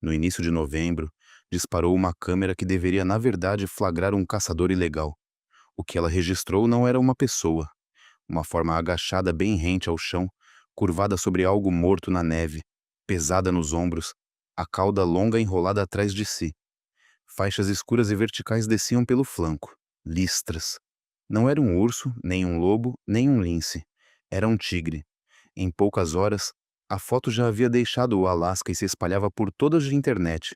No início de novembro, disparou uma câmera que deveria, na verdade, flagrar um caçador ilegal. O que ela registrou não era uma pessoa, uma forma agachada bem rente ao chão, curvada sobre algo morto na neve, pesada nos ombros, a cauda longa enrolada atrás de si. Faixas escuras e verticais desciam pelo flanco, listras. Não era um urso, nem um lobo, nem um lince. Era um tigre. Em poucas horas, a foto já havia deixado o Alasca e se espalhava por toda a internet.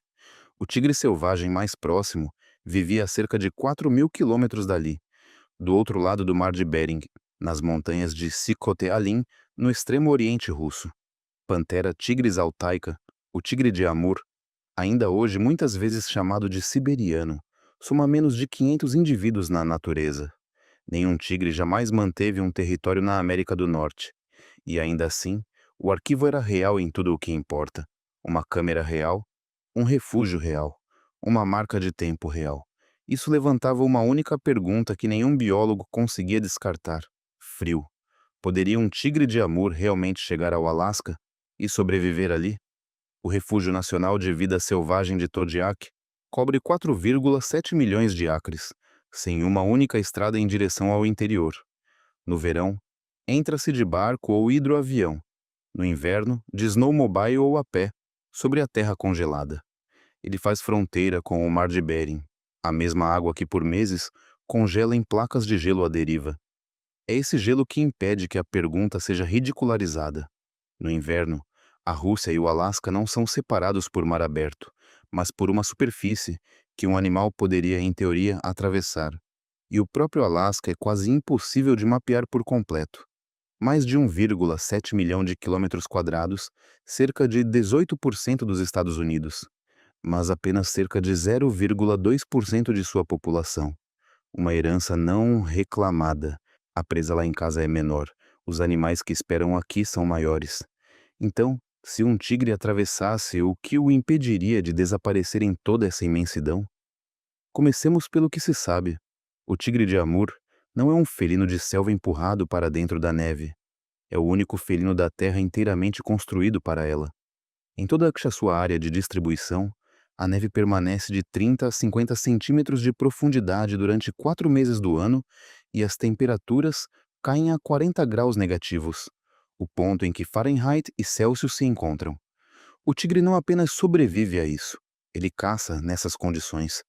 O tigre selvagem mais próximo vivia a cerca de 4.000 quilômetros dali, do outro lado do Mar de Bering, nas montanhas de Sikhote-Alin, no extremo oriente russo. Pantera tigris altaica, o tigre de Amur, ainda hoje muitas vezes chamado de siberiano, soma menos de 500 indivíduos na natureza. Nenhum tigre jamais manteve um território na América do Norte. E ainda assim, o arquivo era real em tudo o que importa. Uma câmera real, um refúgio real, uma marca de tempo real. Isso levantava uma única pergunta que nenhum biólogo conseguia descartar: frio. Poderia um tigre de Amur realmente chegar ao Alasca e sobreviver ali? O Refúgio Nacional de Vida Selvagem de Todiak cobre 4,7 milhões de acres, sem uma única estrada em direção ao interior. No verão, entra-se de barco ou hidroavião. No inverno, de snowmobile ou a pé, sobre a terra congelada. Ele faz fronteira com o Mar de Bering, a mesma água que por meses congela em placas de gelo à deriva. É esse gelo que impede que a pergunta seja ridicularizada. No inverno, a Rússia e o Alasca não são separados por mar aberto, mas por uma superfície que um animal poderia, em teoria, atravessar. E o próprio Alasca é quase impossível de mapear por completo. Mais de 1,7 milhão de quilômetros quadrados, cerca de 18% dos Estados Unidos, mas apenas cerca de 0,2% de sua população. Uma herança não reclamada. A presa lá em casa é menor. Os animais que esperam aqui são maiores. Então, se um tigre atravessasse, o que o impediria de desaparecer em toda essa imensidão? Comecemos pelo que se sabe. O tigre de Amur não é um felino de selva empurrado para dentro da neve. É o único felino da Terra inteiramente construído para ela. Em toda a sua área de distribuição, a neve permanece de 30 a 50 centímetros de profundidade durante 4 meses do ano e as temperaturas caem a 40 graus negativos, o ponto em que Fahrenheit e Celsius se encontram. O tigre não apenas sobrevive a isso, ele caça nessas condições.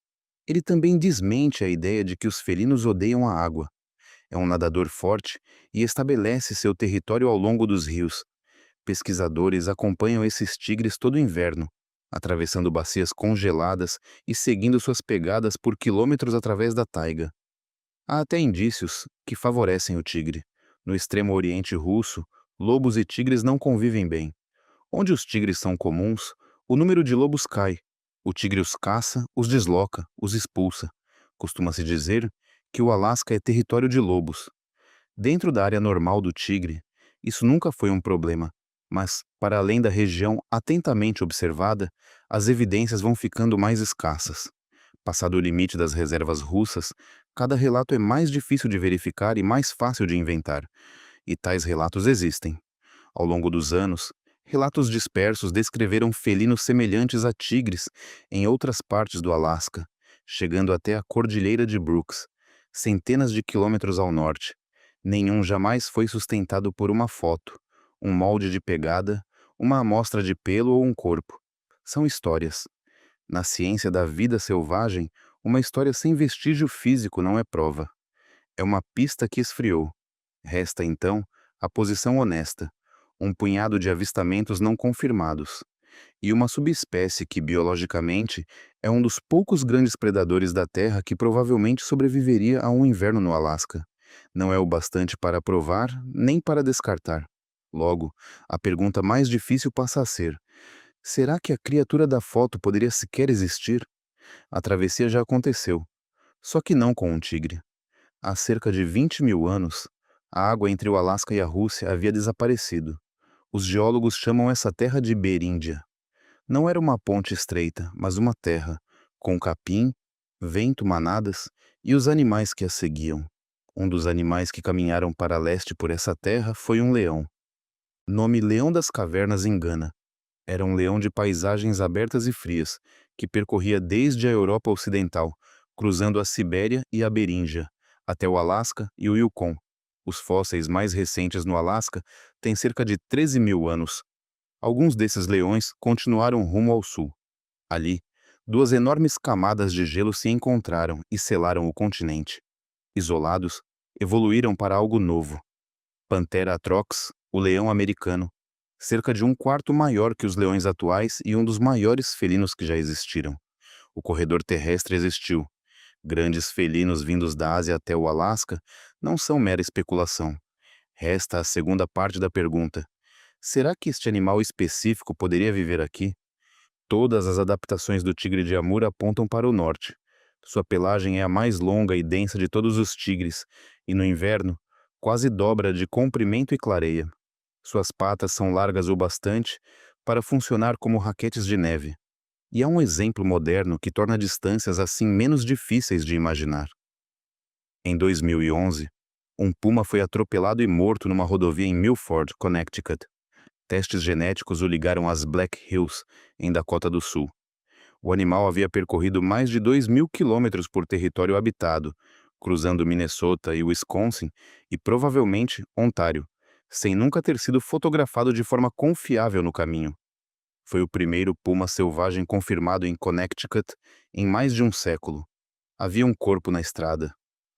Ele também desmente a ideia de que os felinos odeiam a água. É um nadador forte e estabelece seu território ao longo dos rios. Pesquisadores acompanham esses tigres todo o inverno, atravessando bacias congeladas e seguindo suas pegadas por quilômetros através da taiga. Há até indícios que favorecem o tigre. No extremo oriente russo, lobos e tigres não convivem bem. Onde os tigres são comuns, o número de lobos cai. O tigre os caça, os desloca, os expulsa. Costuma-se dizer que o Alasca é território de lobos. Dentro da área normal do tigre, isso nunca foi um problema, mas, para além da região atentamente observada, as evidências vão ficando mais escassas. Passado o limite das reservas russas, cada relato é mais difícil de verificar e mais fácil de inventar, e tais relatos existem. Ao longo dos anos, relatos dispersos descreveram felinos semelhantes a tigres em outras partes do Alasca, chegando até a Cordilheira de Brooks, centenas de quilômetros ao norte. Nenhum jamais foi sustentado por uma foto, um molde de pegada, uma amostra de pelo ou um corpo. São histórias. Na ciência da vida selvagem, uma história sem vestígio físico não é prova. É uma pista que esfriou. Resta, então, a posição honesta, um punhado de avistamentos não confirmados, e uma subespécie que, biologicamente, é um dos poucos grandes predadores da Terra que provavelmente sobreviveria a um inverno no Alasca. Não é o bastante para provar, nem para descartar. Logo, a pergunta mais difícil passa a ser: será que a criatura da foto poderia sequer existir? A travessia já aconteceu, só que não com um tigre. Há cerca de 20.000 anos, a água entre o Alasca e a Rússia havia desaparecido. Os geólogos chamam essa terra de Beríndia. Não era uma ponte estreita, mas uma terra, com capim, vento, manadas e os animais que a seguiam. Um dos animais que caminharam para leste por essa terra foi um leão. Nome Leão das Cavernas engana. Era um leão de paisagens abertas e frias, que percorria desde a Europa Ocidental, cruzando a Sibéria e a Beríngia, até o Alasca e o Yukon. Os fósseis mais recentes no Alasca têm cerca de 13 mil anos. Alguns desses leões continuaram rumo ao sul. Ali, duas enormes camadas de gelo se encontraram e selaram o continente. Isolados, evoluíram para algo novo. Panthera atrox, o leão americano, cerca de um quarto maior que os leões atuais e um dos maiores felinos que já existiram. O corredor terrestre existiu. Grandes felinos vindos da Ásia até o Alasca não são mera especulação. Resta a segunda parte da pergunta. Será que este animal específico poderia viver aqui? Todas as adaptações do tigre de Amur apontam para o norte. Sua pelagem é a mais longa e densa de todos os tigres, e no inverno, quase dobra de comprimento e clareia. Suas patas são largas o bastante para funcionar como raquetes de neve. E é um exemplo moderno que torna distâncias assim menos difíceis de imaginar. Em 2011, um puma foi atropelado e morto numa rodovia em Milford, Connecticut. Testes genéticos o ligaram às Black Hills, em Dakota do Sul. O animal havia percorrido mais de 2.000 quilômetros por território habitado, cruzando Minnesota e Wisconsin e provavelmente Ontário, sem nunca ter sido fotografado de forma confiável no caminho. Foi o primeiro puma selvagem confirmado em Connecticut em mais de um século. Havia um corpo na estrada.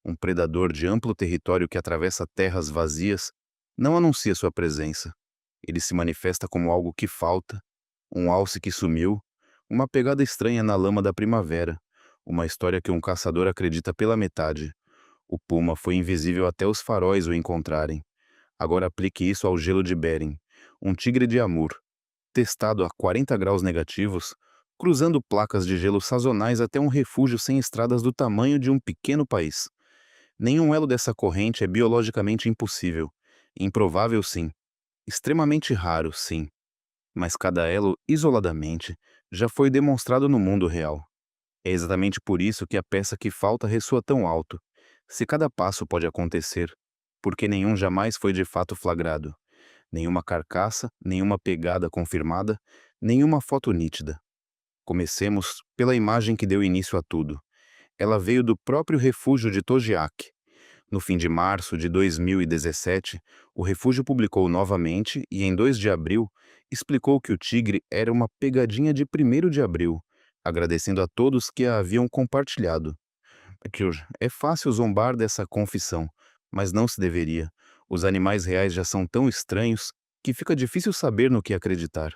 Um predador de amplo território que atravessa terras vazias não anuncia sua presença. Ele se manifesta como algo que falta, um alce que sumiu, uma pegada estranha na lama da primavera, uma história que um caçador acredita pela metade. O puma foi invisível até os faróis o encontrarem. Agora aplique isso ao gelo de Bering, um tigre de Amur, testado a 40 graus negativos, cruzando placas de gelo sazonais até um refúgio sem estradas do tamanho de um pequeno país. Nenhum elo dessa corrente é biologicamente impossível. Improvável, sim. Extremamente raro, sim. Mas cada elo, isoladamente, já foi demonstrado no mundo real. É exatamente por isso que a peça que falta ressoa tão alto. Se cada passo pode acontecer, porque nenhum jamais foi de fato flagrado. Nenhuma carcaça, nenhuma pegada confirmada, nenhuma foto nítida. Comecemos pela imagem que deu início a tudo. Ela veio do próprio refúgio de Togiak. No fim de março de 2017, o refúgio publicou novamente e, em 2 de abril, explicou que o tigre era uma pegadinha de 1º de abril, agradecendo a todos que a haviam compartilhado. É fácil zombar dessa confissão, mas não se deveria. Os animais reais já são tão estranhos que fica difícil saber no que acreditar.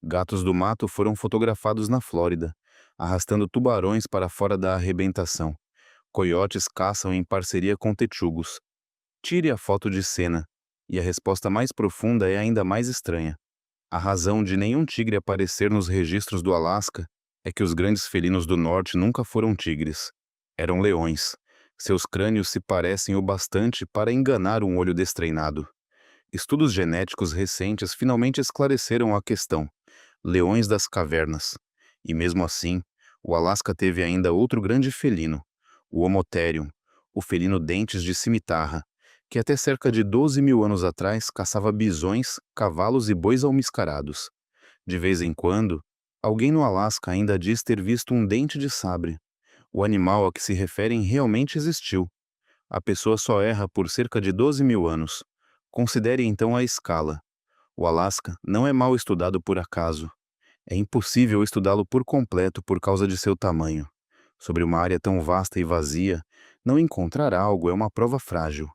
Gatos do mato foram fotografados na Flórida, arrastando tubarões para fora da arrebentação. Coiotes caçam em parceria com texugos. Tire a foto de cena, e a resposta mais profunda é ainda mais estranha. A razão de nenhum tigre aparecer nos registros do Alasca é que os grandes felinos do norte nunca foram tigres. Eram leões. Seus crânios se parecem o bastante para enganar um olho destreinado. Estudos genéticos recentes finalmente esclareceram a questão. Leões das cavernas. E mesmo assim, o Alasca teve ainda outro grande felino, o Homotherium, o felino dentes de cimitarra, que até cerca de 12 mil anos atrás caçava bisões, cavalos e bois almiscarados. De vez em quando, alguém no Alasca ainda diz ter visto um dente de sabre. O animal a que se referem realmente existiu. A pessoa só erra por cerca de 12 mil anos. Considere então a escala. O Alasca não é mal estudado por acaso. É impossível estudá-lo por completo por causa de seu tamanho. Sobre uma área tão vasta e vazia, não encontrar algo é uma prova frágil.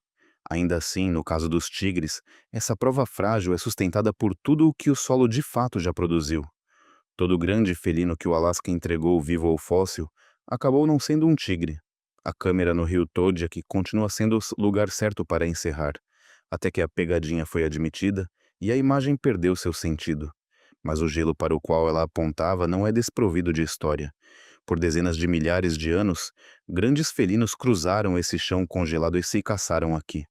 Ainda assim, no caso dos tigres, essa prova frágil é sustentada por tudo o que o solo de fato já produziu. Todo grande felino que o Alasca entregou vivo ou fóssil acabou não sendo um tigre. A câmera no rio Todiak continua sendo o lugar certo para encerrar, até que a pegadinha foi admitida e a imagem perdeu seu sentido. Mas o gelo para o qual ela apontava não é desprovido de história. Por dezenas de milhares de anos, grandes felinos cruzaram esse chão congelado e se caçaram aqui.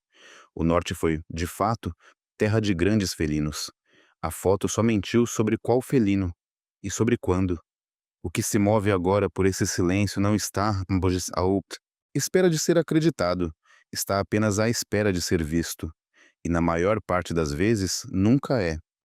O norte foi, de fato, terra de grandes felinos. A foto só mentiu sobre qual felino e sobre quando. O que se move agora por esse silêncio não está à espera de ser acreditado, está apenas à espera de ser visto. E na maior parte das vezes, nunca é.